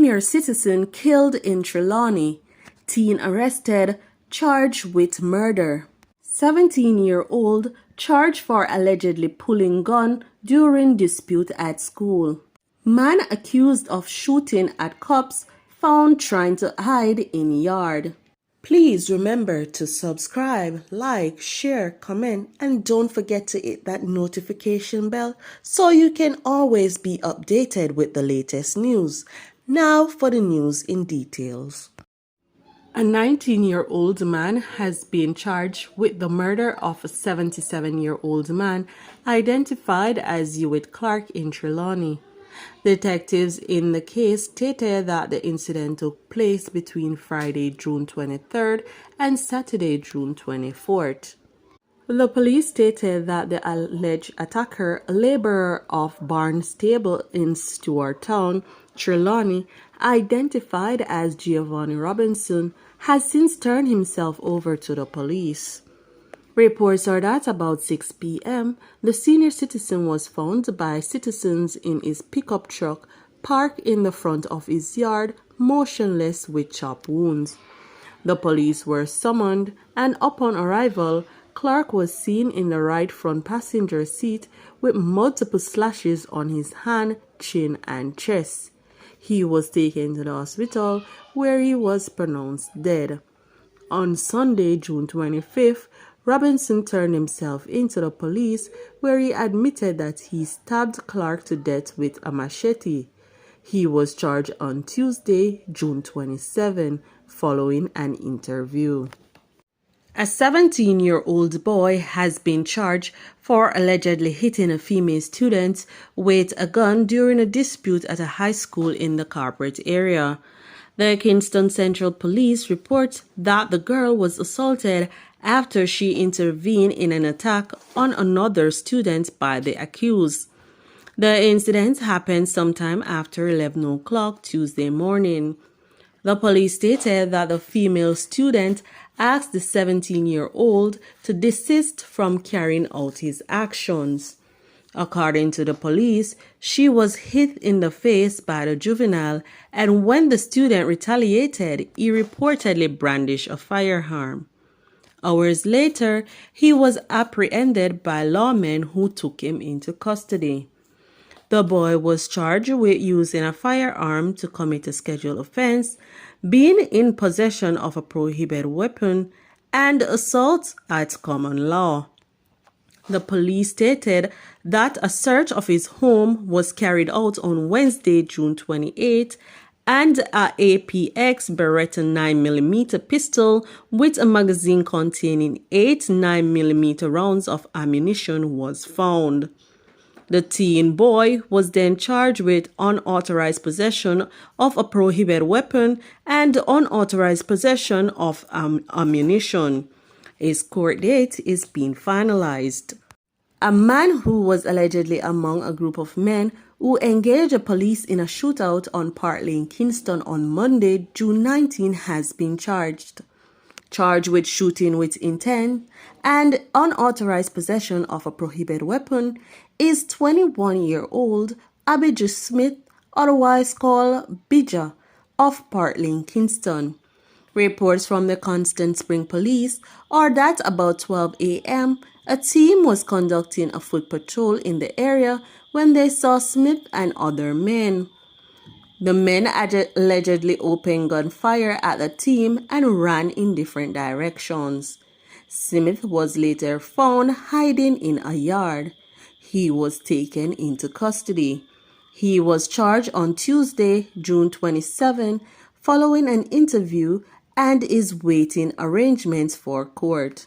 senior citizen killed in Trelawny. Teen arrested, charged with murder. 17-year-old charged for allegedly pulling gun during dispute at school. Man accused of shooting at cops found trying to hide in yard. Please remember to subscribe, like, share, comment, and don't forget to hit that notification bell so you can always be updated with the latest news. Now for the news in details. A 19-year-old man has been charged with the murder of a 77-year-old man identified as Hewitt Clark in Trelawny. Detectives in the case stated that the incident took place between Friday, June 23rd and Saturday, June 24th. The police stated that the alleged attacker, a laborer of Barnstable in Stewarttown, Trelawny, identified as Giovanni Robinson, has since turned himself over to the police. Reports are that about 6 p.m., the senior citizen was found by citizens in his pickup truck parked in the front of his yard, motionless with chop wounds. The police were summoned, and upon arrival, Clark was seen in the right front passenger seat with multiple slashes on his hand, chin, and chest. He was taken to the hospital, where he was pronounced dead. On Sunday, June 25th, Robinson turned himself into the police, where he admitted that he stabbed Clark to death with a machete. He was charged on Tuesday, June 27, following an interview. A 17-year-old boy has been charged for allegedly hitting a female student with a gun during a dispute at a high school in the corporate area. The Kingston Central Police report that the girl was assaulted after she intervened in an attack on another student by the accused. The incident happened sometime after 11 o'clock Tuesday morning. The police stated that the female student asked the 17-year-old to desist from carrying out his actions. According to the police, she was hit in the face by the juvenile, and when the student retaliated, he reportedly brandished a firearm. Hours later, he was apprehended by lawmen who took him into custody. The boy was charged with using a firearm to commit a scheduled offense, being in possession of a prohibited weapon, and assault at common law. The police stated that a search of his home was carried out on Wednesday, June 28, and a APX Beretta 9mm pistol with a magazine containing 8 9mm rounds of ammunition was found. The teen boy was then charged with unauthorized possession of a prohibited weapon and unauthorized possession of ammunition. His court date is being finalized. A man who was allegedly among a group of men who engaged the police in a shootout on Park Lane, Kingston on Monday, June 19, has been charged. Charged with shooting with intent and unauthorized possession of a prohibited weapon is 21-year-old Abijah Smith, otherwise called Bija, of Park Lane, Kingston. Reports from the Constant Spring Police are that about 12 a.m., a team was conducting a foot patrol in the area when they saw Smith and other men. The men allegedly opened gunfire at the team and ran in different directions. Smith was later found hiding in a yard. He was taken into custody. He was charged on Tuesday, June 27, following an interview, and is waiting arrangements for court.